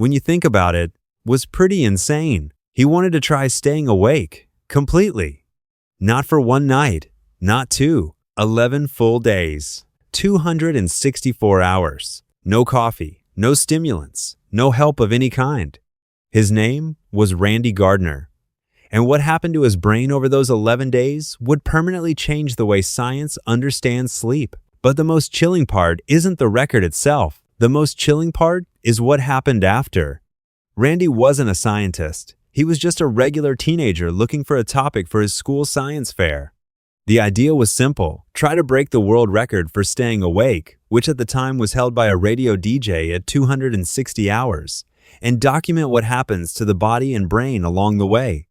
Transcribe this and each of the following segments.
when you think about it, was pretty insane. He wanted to try staying awake completely. Not for one night, not two, 11 full days, 264 hours. No coffee, no stimulants, no help of any kind. His name was Randy Gardner. And what happened to his brain over those 11 days would permanently change the way science understands sleep. But the most chilling part isn't the record itself. The most chilling part is what happened after. Randy wasn't a scientist. He was just a regular teenager looking for a topic for his school science fair. The idea was simple: try to break the world record for staying awake, which at the time was held by a radio DJ at 260 hours, and document what happens to the body and brain along the way.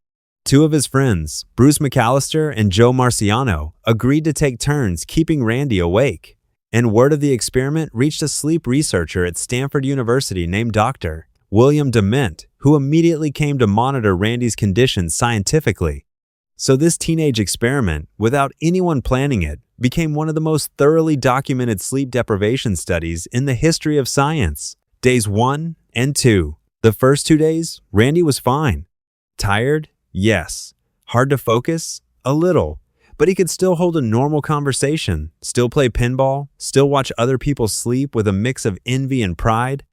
Two of his friends, Bruce McAllister and Joe Marciano, agreed to take turns keeping Randy awake. And word of the experiment reached a sleep researcher at Stanford University named Dr. William Dement, who immediately came to monitor Randy's condition scientifically. So this teenage experiment, without anyone planning it, became one of the most thoroughly documented sleep deprivation studies in the history of science. Days 1 and 2. The first 2 days, Randy was fine. Tired? Yes. Hard to focus? A little. But he could still hold a normal conversation, still play pinball, still watch other people sleep with a mix of envy and pride.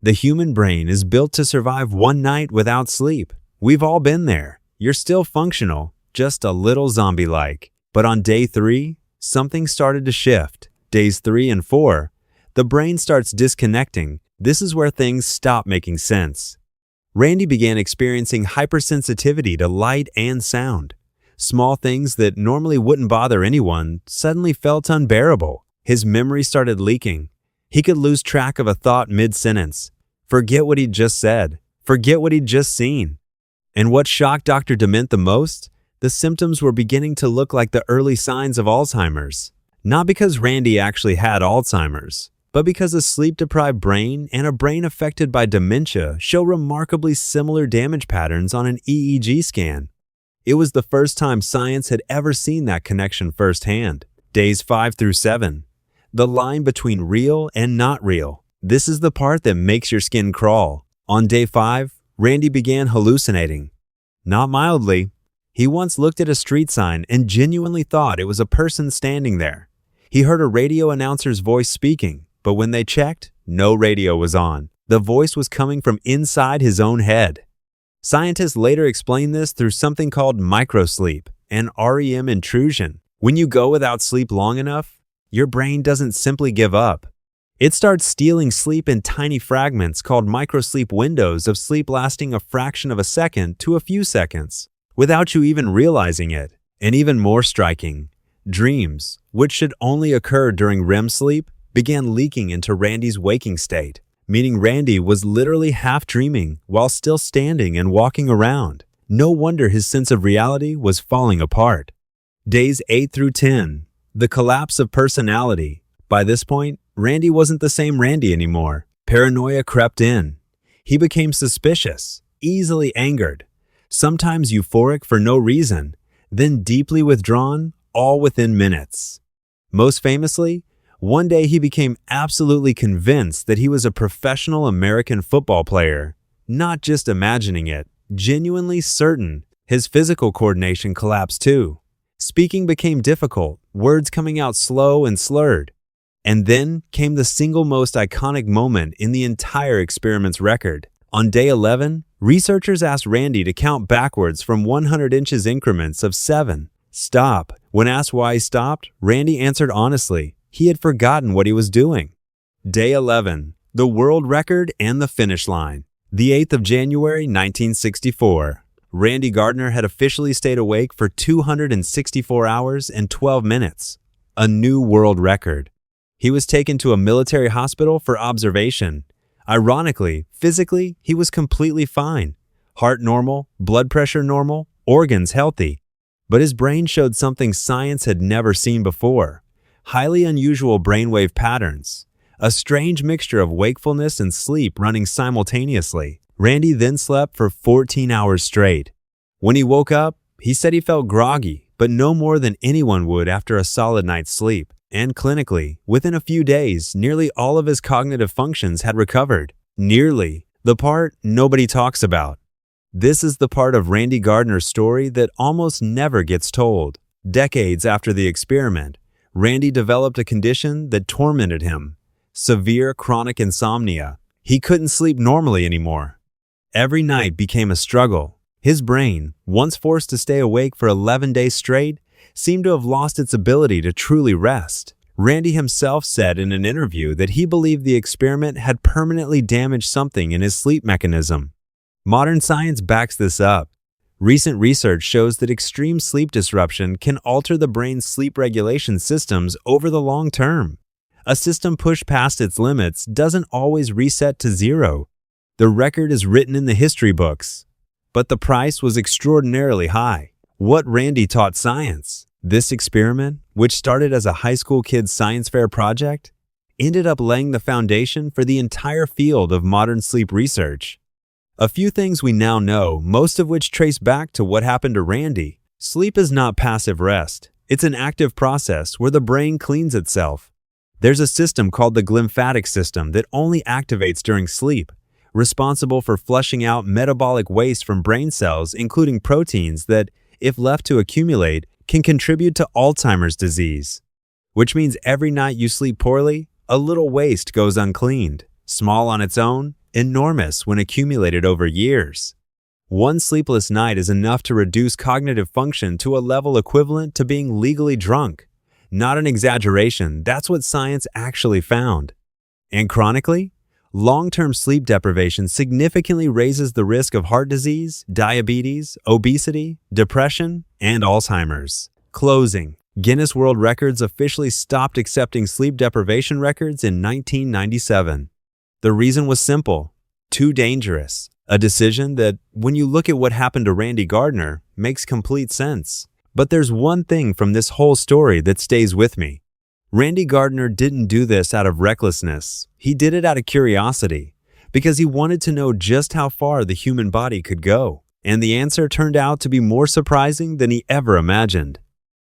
The human brain is built to survive one night without sleep. We've all been there. You're still functional, just a little zombie-like. But on day 3, something started to shift. Days 3 and 4, the brain starts disconnecting. This is where things stop making sense. Randy began experiencing hypersensitivity to light and sound. Small things that normally wouldn't bother anyone suddenly felt unbearable. His memory started leaking. He could lose track of a thought mid-sentence. Forget what he'd just said. Forget what he'd just seen. And what shocked Dr. Dement the most? The symptoms were beginning to look like the early signs of Alzheimer's. Not because Randy actually had Alzheimer's, but because a sleep-deprived brain and a brain affected by dementia show remarkably similar damage patterns on an EEG scan. It was the first time science had ever seen that connection firsthand. Days 5 through 7. The line between real and not real. This is the part that makes your skin crawl. On day 5, Randy began hallucinating. Not mildly. He once looked at a street sign and genuinely thought it was a person standing there. He heard a radio announcer's voice speaking, but when they checked, no radio was on. The voice was coming from inside his own head. Scientists later explained this through something called microsleep, an REM intrusion. When you go without sleep long enough, your brain doesn't simply give up. It starts stealing sleep in tiny fragments called microsleep windows of sleep lasting a fraction of a second to a few seconds, without you even realizing it. And even more striking, dreams, which should only occur during REM sleep, began leaking into Randy's waking state, meaning Randy was literally half dreaming while still standing and walking around. No wonder his sense of reality was falling apart. Days 8 through 10. The collapse of personality. By this point, Randy wasn't the same Randy anymore. Paranoia crept in. He became suspicious, easily angered, sometimes euphoric for no reason, then deeply withdrawn, all within minutes. Most famously, one day he became absolutely convinced that he was a professional American football player, not just imagining it, genuinely certain. His physical coordination collapsed too. Speaking became difficult, words coming out slow and slurred. And then came the single most iconic moment in the entire experiment's record. On day 11, researchers asked Randy to count backwards from 100 inches increments of 7. Stop. When asked why he stopped, Randy answered honestly. He had forgotten what he was doing. Day 11. The world record and the finish line. The 8th of January, 1964. Randy Gardner had officially stayed awake for 264 hours and 12 minutes. A new world record. He was taken to a military hospital for observation. Ironically, physically, he was completely fine. Heart normal, blood pressure normal, organs healthy. But his brain showed something science had never seen before. Highly unusual brainwave patterns. A strange mixture of wakefulness and sleep running simultaneously. Randy then slept for 14 hours straight. When he woke up, he said he felt groggy, but no more than anyone would after a solid night's sleep. And clinically, within a few days, nearly all of his cognitive functions had recovered. Nearly. The part nobody talks about. This is the part of Randy Gardner's story that almost never gets told. Decades after the experiment, Randy developed a condition that tormented him: severe chronic insomnia. He couldn't sleep normally anymore. Every night became a struggle. His brain, once forced to stay awake for 11 days straight, seemed to have lost its ability to truly rest. Randy himself said in an interview that he believed the experiment had permanently damaged something in his sleep mechanism. Modern science backs this up. Recent research shows that extreme sleep disruption can alter the brain's sleep regulation systems over the long term. A system pushed past its limits doesn't always reset to zero. The record is written in the history books. But the price was extraordinarily high. What Randy taught science. This experiment, which started as a high school kid's science fair project, ended up laying the foundation for the entire field of modern sleep research. A few things we now know, most of which trace back to what happened to Randy. Sleep is not passive rest. It's an active process where the brain cleans itself. There's a system called the glymphatic system that only activates during sleep, responsible for flushing out metabolic waste from brain cells, including proteins that, if left to accumulate, can contribute to Alzheimer's disease. Which means every night you sleep poorly, a little waste goes uncleaned. Small on its own, enormous when accumulated over years. One sleepless night is enough to reduce cognitive function to a level equivalent to being legally drunk. Not an exaggeration, that's what science actually found. And chronically, long-term sleep deprivation significantly raises the risk of heart disease, diabetes, obesity, depression, and Alzheimer's. Closing. Guinness World Records officially stopped accepting sleep deprivation records in 1997. The reason was simple: too dangerous. A decision that, when you look at what happened to Randy Gardner, makes complete sense. But there's one thing from this whole story that stays with me. Randy Gardner didn't do this out of recklessness. He did it out of curiosity, because he wanted to know just how far the human body could go. And the answer turned out to be more surprising than he ever imagined.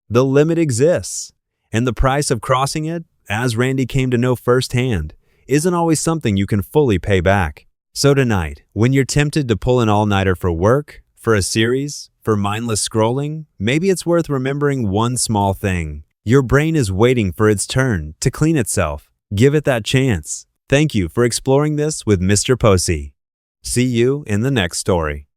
The limit exists, and the price of crossing it, as Randy came to know firsthand, isn't always something you can fully pay back. So tonight, when you're tempted to pull an all-nighter for work, for a series, for mindless scrolling, maybe it's worth remembering one small thing. Your brain is waiting for its turn to clean itself. Give it that chance. Thank you for exploring this with Mr. Posey. See you in the next story.